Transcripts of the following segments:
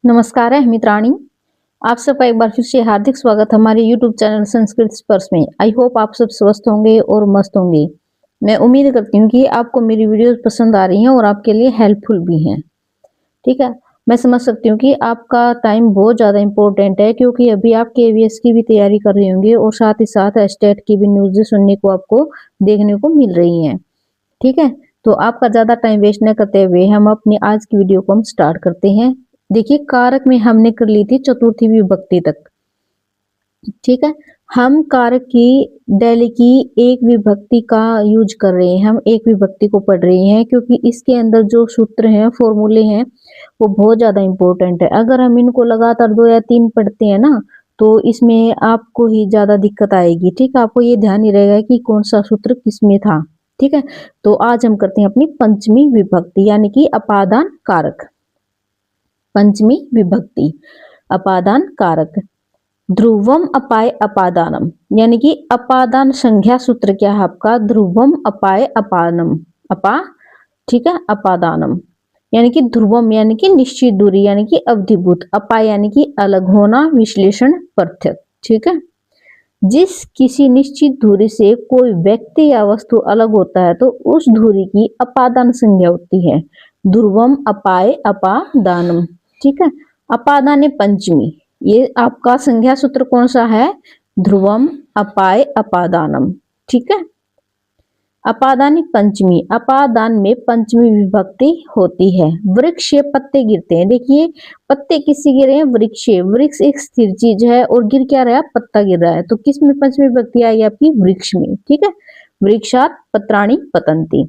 नमस्कार है मित्राणी। आप सबका एक बार फिर से हार्दिक स्वागत हमारे YouTube चैनल संस्कृत स्पर्श में। आई होप आप सब स्वस्थ होंगे और मस्त होंगे। मैं उम्मीद करती हूँ कि आपको मेरी वीडियोस पसंद आ रही हैं और आपके लिए हेल्पफुल भी हैं। ठीक है, मैं समझ सकती हूँ कि आपका टाइम बहुत ज़्यादा इम्पोर्टेंट है, क्योंकि अभी आप KVS की भी तैयारी कर रहे होंगे और साथ ही साथ स्टेट की भी न्यूज़ सुनने को आपको देखने को मिल रही हैं। ठीक है, तो आपका ज़्यादा टाइम वेस्ट न करते हुए हम अपनी आज की वीडियो को हम स्टार्ट करते हैं। देखिए, कारक में हमने कर ली थी चतुर्थी विभक्ति तक। ठीक है, हम कारक की डेली की एक विभक्ति का यूज कर रहे हैं, हम एक विभक्ति को पढ़ रहे हैं, क्योंकि इसके अंदर जो सूत्र हैं, फॉर्मूले हैं, वो बहुत ज्यादा इंपॉर्टेंट है। अगर हम इनको लगातार 2 या 3 पढ़ते हैं ना, तो इसमें आपको ही ज्यादा दिक्कत आएगी। ठीक है, आपको ये ध्यान ही रहेगा कि कौन सा सूत्र किसमें था। ठीक है, तो आज हम करते हैं अपनी पंचमी विभक्ति यानी कि अपादान कारक। पंचमी विभक्ति अपादान कारक। ध्रुवम अपाय अपादानम यानी कि अपादान संज्ञा सूत्र क्या है आपका? ध्रुवम अपाय अपानम अपा। ठीक है, अपादानम यानी कि ध्रुवम यानी कि निश्चित दूरी यानी कि अवधिभूत, अपाय यानी कि अलग होना, विश्लेषण, पृथक। ठीक है, जिस किसी निश्चित दूरी से कोई व्यक्ति या वस्तु अलग होता है तो उस दूरी की अपादान संज्ञा होती है। ध्रुवम अपाय अपादानम। ठीक है, अपादान पंचमी, ये आपका संज्ञा सूत्र कौन सा है? ध्रुवम अपाय अपादानम। ठीक है, अपादानी पंचमी, अपादान में पंचमी विभक्ति होती है। वृक्ष से पत्ते गिरते हैं। देखिए, पत्ते किससे गिरे हैं? वृक्ष से। वृक्ष एक स्थिर चीज है और गिर क्या रहा है? पत्ता गिर रहा है। तो किस में पंचमी विभक्ति आएगी आपकी? वृक्ष में। ठीक है, वृक्षात पत्राणि पतंती।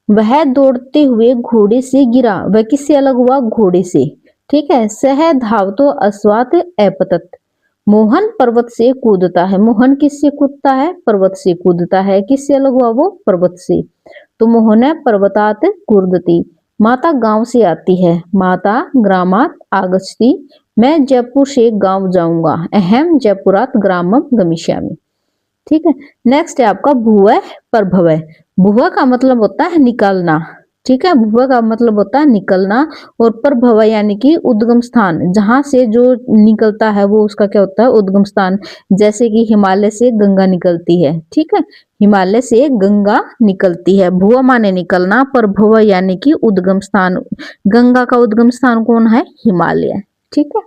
वह दौड़ते हुए घोड़े से गिरा। वह किससे अलग हुआ? घोड़े से। ठीक है, सह धावतो अश्वात अपतत। मोहन पर्वत से कूदता है। मोहन किससे कूदता है? पर्वत से कूदता है। किससे अलग हुआ वो? पर्वत से। तो मोहन पर्वतात कूदती। माता गांव से आती है। माता ग्रामात आगच्छति। मैं जयपुर से गांव जाऊंगा। अहम जयपुरात ग्रामम गमिष्यामि। ठीक है, नेक्स्ट है आपका भुवः प्रभवः। भुवः का मतलब होता है निकालना। ठीक है, भुवः का मतलब होता है निकलना, और प्रभव यानी कि उद्गम स्थान, जहां से जो निकलता है वो उसका क्या होता है? उद्गम स्थान। जैसे कि हिमालय से गंगा निकलती है। ठीक है, हिमालय से गंगा निकलती है। भुवः माने निकलना, प्रभव यानी कि उद्गम स्थान। गंगा का उद्गम स्थान कौन है? हिमालय। ठीक है,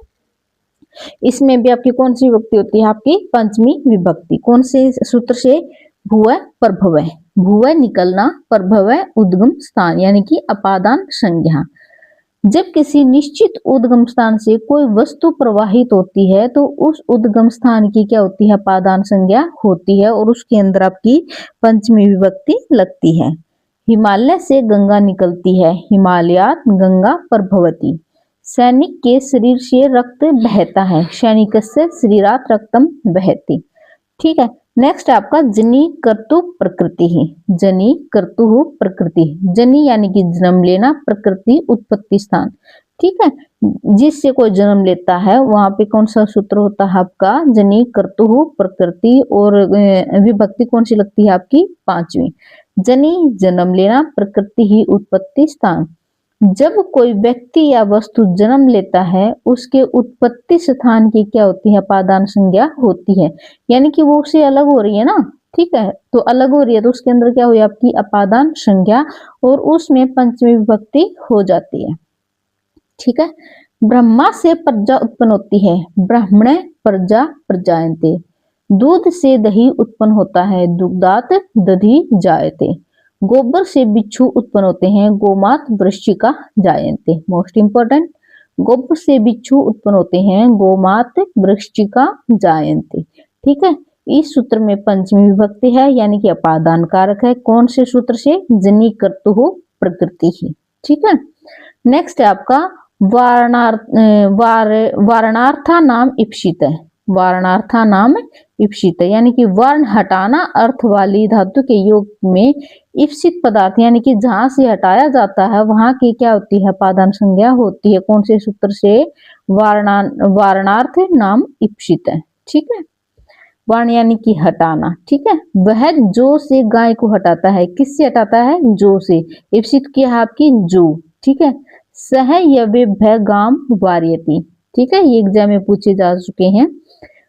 इसमें भी आपकी कौन सी विभक्ति होती है? आपकी पंचमी विभक्ति। कौन से सूत्र से? भुवः प्रभवः। भुवः निकलना, प्रभवः उद्गम स्थान यानी कि अपादान संज्ञा। जब किसी निश्चित उद्गम स्थान से कोई वस्तु प्रवाहित होती है तो उस उद्गम स्थान की क्या होती है? अपादान संज्ञा होती है, और उसके अंदर आपकी पंचमी विभक्ति लगती है। हिमालय से गंगा निकलती है। हिमालयात गंगा प्रभवती। सैनिक के शरीर से रक्त बहता है। सैनिकस्य शरीरात रक्तम बहति। ठीक है, नेक्स्ट आपका जनी कर्तु प्रकृति ही। जनी कर्तु प्रकृति। जनी यानी कि जन्म लेना, प्रकृति उत्पत्ति स्थान। ठीक है, जिससे कोई जन्म लेता है वहां पे कौन सा सूत्र होता है आपका? जनी कर्तु प्रकृति, और विभक्ति कौन सी लगती है आपकी? पांचवी। जनी जन्म लेना, प्रकृति ही उत्पत्ति स्थान। जब कोई व्यक्ति या वस्तु जन्म लेता है उसके उत्पत्ति स्थान की क्या होती है? अपादान संज्ञा होती है, यानी कि वो उससे अलग हो रही है ना। ठीक है, तो अलग हो रही है तो उसके अंदर क्या हुई? आपकी अपादान संज्ञा, और उसमें पंचमी विभक्ति हो जाती है। ठीक है, ब्रह्मा से प्रजा उत्पन्न होती है। ब्राह्मणे प्रजा प्रजायन्ते। दूध से दही उत्पन्न होता है। दुग्धात दधि जायते। गोबर से बिच्छू उत्पन्न होते हैं। गोमात वृश्चिका जायन्ते। मोस्ट इंपोर्टेंट, गोबर से बिच्छू उत्पन्न होते हैं। गोमात वृश्चिका जायन्ते। ठीक है, इस सूत्र में पंचमी विभक्ति है यानी कि अपादान कारक है। कौन से सूत्र से? जनी कर्तु प्रकृति ही। ठीक है, नेक्स्ट है आपका वारणार्था नाम इप्सित है। वारणार्था नाम इप्सित यानी कि वर्ण हटाना अर्थ वाली धातु के योग में इप्सित पदार्थ यानी कि जहां से हटाया जाता है वहां की क्या होती है? अपादान संज्ञा होती है। कौन से सूत्र से? वारणार्थ नाम इप्सित है। ठीक है, वर्ण यानी कि हटाना। ठीक है, वह जो से गाय को हटाता है। किससे हटाता है? जो से। इप्सित की है आपकी जो। ठीक है, सह यवेभ्य गाम वार्यति। ठीक है, ये एग्जाम में पूछे जा चुके हैं।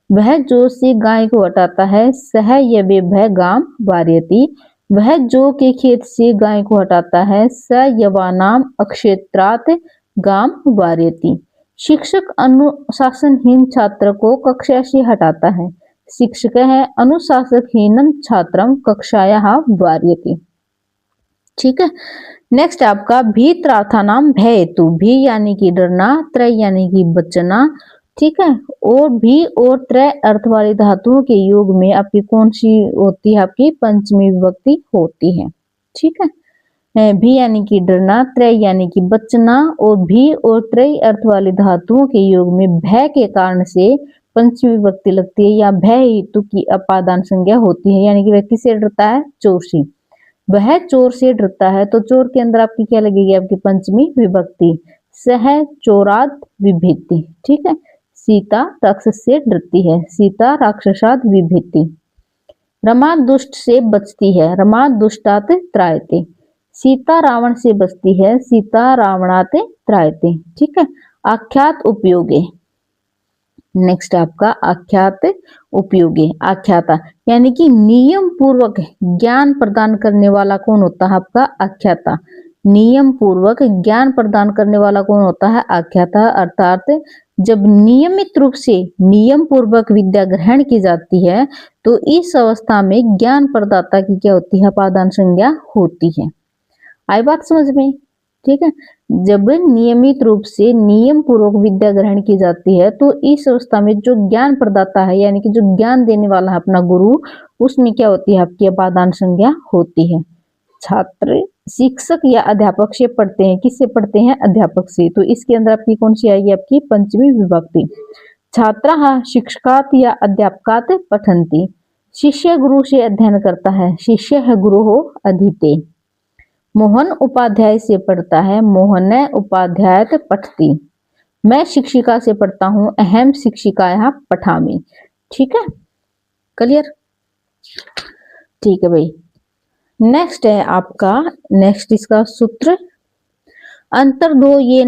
वह जो से गाय को हटाता है सह यबे भय गाम वार्यति। वह जो के खेत से गाय को हटाता है स यवानाम अक्षेत्रात गाम वार्यति। शिक्षक अनुशासनहीन छात्र को कक्षा से हटाता है। शिक्षक है अनुशासनहीनम छात्रम कक्षायाः वार्यति। ठीक है, नेक्स्ट आपका भीत्रार्थानाम भय हेतु। भी यानी कि डरना, त्रय यानी कि बचना, ठीक है, और भी और त्रय अर्थ वाली धातुओं के योग में आपकी कौन सी होती है? आपकी पंचमी विभक्ति होती है। ठीक है, भी यानी कि डरना, त्रय यानी कि बचना, और भी और त्रय अर्थ वाली धातुओं के योग में भय के कारण से पंचमी विभक्ति लगती है या भय हेतु की अपादान संज्ञा होती है। यानी कि व्यक्ति से डरता है, चोर से, वह चोर से डरता है, तो चोर के अंदर आपकी क्या लगेगी? आपकी पंचमी विभक्ति। सह चोराद विभीति। ठीक है, सीता राक्षस से डरती है, सीता राक्षसाद विभीति। रमा दुष्ट से बचती है, रमा दुष्टात त्रायते। सीता रावण से बचती है, सीता रावणाते त्रायते। ठीक है, आख्यात उपयोगे। नेक्स्ट आपका आख्यात उपयोगी। आख्याता यानी कि नियम पूर्वक ज्ञान प्रदान करने वाला कौन होता है? आपका आख्याता। नियम पूर्वक ज्ञान प्रदान करने वाला कौन होता है? आख्याता। अर्थात जब नियमित रूप से नियम पूर्वक विद्या ग्रहण की जाती है तो इस अवस्था में ज्ञान प्रदाता की क्या होती है? अपादान संज्ञा होती है। आई बात समझ में? ठीक है, जब नियमित रूप से नियम पूर्वक विद्या ग्रहण की जाती है तो इस अवस्था में जो ज्ञान प्रदाता है यानी कि जो ज्ञान देने वाला है अपना गुरु, उसमें क्या होती है? आपकी अपादान संज्ञा होती है। छात्र शिक्षक या अध्यापक से पढ़ते हैं, किससे पढ़ते हैं? अध्यापक से, तो इसके अंदर आपकी कौन सी आएगी? आपकी पंचमी विभक्ति। छात्राः शिक्षकात या अध्यापकात पठन्ति। शिष्य गुरु से अध्ययन करता है, शिष्य है गुरु हो अधीते। मोहन उपाध्याय से पढ़ता है, मोहन उपाध्यायत पठती। मैं शिक्षिका से पढ़ता हूं, अहम शिक्षिकायाः पठामि। ठीक है, क्लियर? ठीक है भाई, नेक्स्ट है आपका, नेक्स्ट इसका सूत्र अंतर्धो ये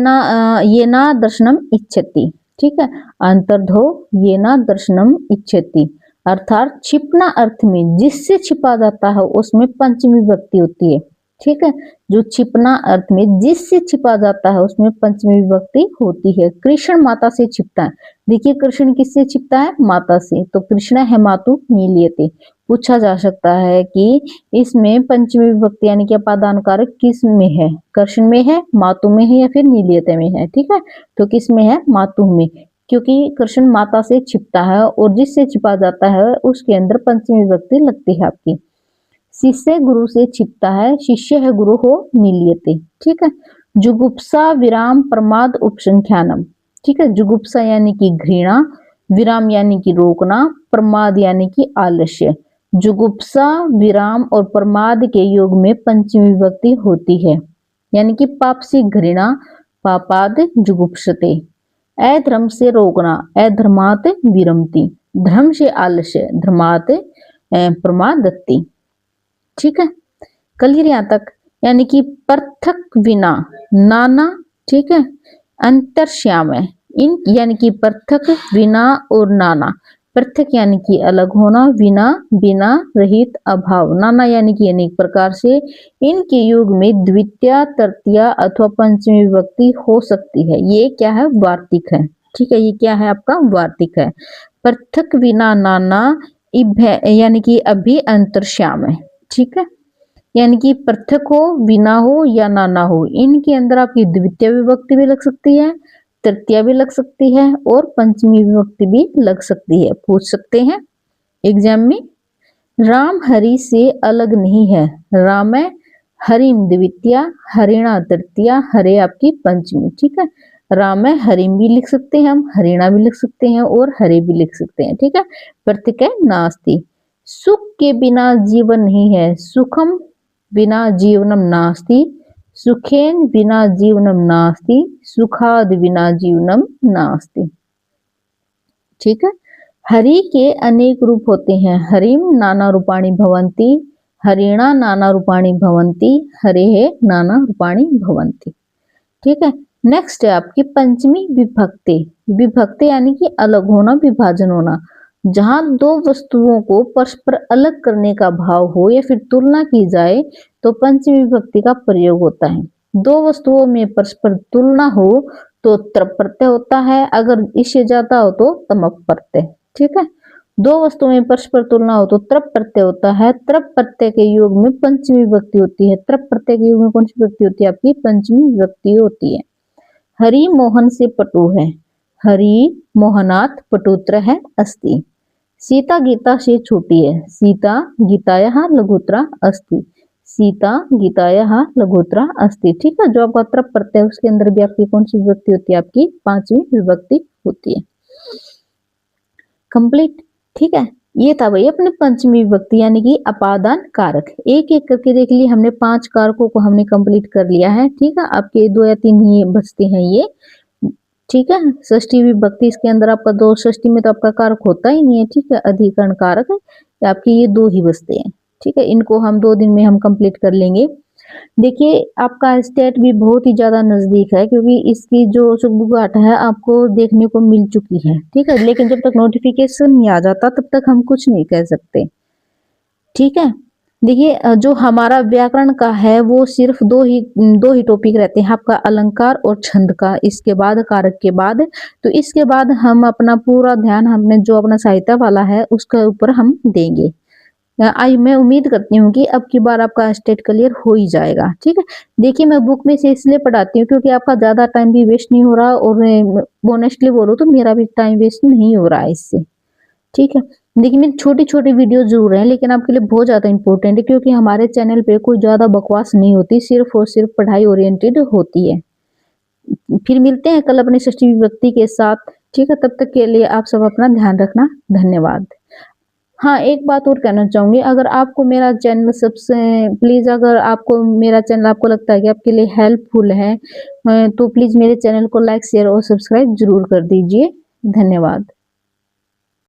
ना दर्शनम इच्छति। ठीक है, अंतर्धो ये ना दर्शनम इच्छति, अर्थात छिपना अर्थ में जिससे छिपा जाता है उसमें पंचमी विभक्ति होती है। ठीक है, जो छिपना अर्थ में जिससे छिपा जाता है उसमें पंचमी विभक्ति होती है। कृष्ण माता से छिपता है, देखिए कृष्ण किससे छिपता है? माता से, तो कृष्ण है मातु नीलियते। पूछा जा सकता है कि इसमें पंचमी विभक्ति यानी कि अपादान कारक किस में है? कृष्ण में है, मातु में है, या फिर नीलियते में है? ठीक है, तो किस में है? मातु में, क्योंकि कृष्ण माता से छिपता है और जिससे छिपा जाता है उसके अंदर पंचमी विभक्ति लगती है आपकी। शिष्य गुरु से छिपता है, शिष्य है गुरु हो नीलियते। ठीक है, जुगुप्सा विराम प्रमाद उपसंख्यानम। ठीक है, जुगुप्सा यानी कि घृणा, विराम यानी कि रोकना, प्रमाद यानी कि आलस्य। जुगुप्सा विराम और प्रमाद के योग में पंचमी विभक्ति होती है, यानी कि पाप से घृणा, पापाद जुगुप्सते। अधर्म से रोकना, अधर्मात विरमति। धर्म से आलस्य, धर्मात प्रमादत्ति। ठीक है, क्लियर यहाँ तक? यानी कि पृथक विना नाना, ठीक है, अंतर्श्याम है इन, यानी कि पृथक विना और नाना। पृथक यानी कि अलग होना, विना बिना, रहित अभाव, नाना यानी कि अनेक प्रकार से। इनके योग में द्वितीय, तृतीय अथवा पंचमी विभक्ति हो सकती है। ये क्या है? वार्तिक है। ठीक है, ये क्या है? आपका वार्तिक है। पृथक विना नाना यानी कि अभी अंतर्श्याम है। ठीक है, यानी कि पृथक हो, बिना हो या नाना हो, इनके अंदर आपकी द्वितीय विभक्ति भी लग सकती है, तृतीय भी लग सकती है और पंचमी विभक्ति भी लग सकती है। पूछ सकते हैं एग्जाम में। राम हरि से अलग नहीं है, राम हरिम द्वितीय, हरिणा तृतीय, हरे आपकी पंचमी। ठीक है, राम हरिम भी लिख सकते हैं हम, हरिणा भी लिख सकते हैं और हरे भी लिख सकते हैं। ठीक है, प्रत्यय नास्ति। सुख के बिना जीवन नहीं है, सुखम बिना जीवनम नास्ति, सुखेन बिना जीवनम नास्ति, सुखाद बिना जीवनम नास्ति। ठीक है, हरि के अनेक रूप होते हैं, हरिम नाना रूपाणि भवन्ति, हरिणा नाना रूपाणि भवन्ति, हरे नाना रूपाणि भवन्ति। ठीक है, नेक्स्ट है आपकी पंचमी विभक्ति। विभक्ति यानी कि अलग होना, विभाजन होना। जहां दो वस्तुओं को परस्पर अलग करने का भाव हो या फिर तुलना की जाए तो पंचमी विभक्ति का प्रयोग होता है। दो वस्तुओं में परस्पर तुलना हो तो त्रप प्रत्यय होता है, अगर इससे ज्यादा हो तो तमक प्रत्यय। ठीक है, दो वस्तुओं में परस्पर तुलना हो तो त्रप प्रत्यय होता है। त्रप प्रत्यय के योग में पंचमी विभक्ति होती है। त्रप प्रत्यय के योग में कौन सी विभक्ति होती है? आपकी पंचमी विभक्ति होती है। हरि मोहन से पटु है, हरि मोहनात् पटुत्र है अस्ति। सीता गीता से छोटी है, सीता गीतायाः लघुत्रा अस्ति। सीता गीतायाः लघुत्रा अस्ति। ठीक है, जो आपका त्रप प्रत्यय है उसके अंदर भी आपकी कौन सी विभक्ति होती है? आपकी पांचवी विभक्ति होती है। कंप्लीट। ठीक है, ये था भाई अपने पंचमी विभक्ति यानी कि अपादान कारक। एक एक करके देख लिए हमने, 5 कारकों को हमने कंप्लीट कर लिया है। ठीक है, आपके 2 या 3 ही बचते हैं ये। ठीक है, षष्ठी विभक्ति, इसके अंदर आपका 2, षष्ठी में तो आपका कारक होता ही नहीं है। ठीक है, अधिकरण कारक है, आपके ये 2 ही बचते हैं। ठीक है, इनको हम 2 दिन में हम कंप्लीट कर लेंगे। देखिए आपका स्टेट भी बहुत ही ज्यादा नजदीक है, क्योंकि इसकी जो सुगबुगाहट है आपको देखने को मिल चुकी है। ठीक है, लेकिन जब तक नोटिफिकेशन नहीं आ जाता तब तक हम कुछ नहीं कह सकते। ठीक है, देखिए जो हमारा व्याकरण का है वो सिर्फ दो ही टॉपिक रहते हैं, आपका अलंकार और छंद का, इसके बाद कारक के बाद। तो इसके बाद हम अपना पूरा ध्यान हमने जो अपना साहित्य वाला है उसके ऊपर हम देंगे। मैं उम्मीद करती हूँ कि अब की बार आपका स्टेट क्लियर हो ही जाएगा। ठीक है, देखिए मैं बुक में से इसलिए पढ़ाती हूँ क्योंकि आपका ज्यादा टाइम भी वेस्ट नहीं हो रहा, और ऑनेस्टली बोलूँ तो मेरा भी टाइम वेस्ट नहीं हो रहा है इससे। ठीक है, देखिए मेरी छोटी छोटी वीडियो जरूर है, लेकिन आपके लिए बहुत ज्यादा इंपॉर्टेंट है, क्योंकि हमारे चैनल पे कोई ज्यादा बकवास नहीं होती, सिर्फ और सिर्फ पढ़ाई ओरिएंटेड होती है। फिर मिलते हैं कल अपनी षष्ठी विभक्ति के साथ। ठीक है, तब तक के लिए आप सब अपना ध्यान रखना। धन्यवाद। हाँ, एक बात और कहना चाहूंगी, अगर आपको मेरा चैनल सबसे प्लीज, अगर आपको मेरा चैनल आपको लगता है कि आपके लिए हेल्पफुल है, तो प्लीज मेरे चैनल को लाइक, शेयर और सब्सक्राइब जरूर कर दीजिए। धन्यवाद।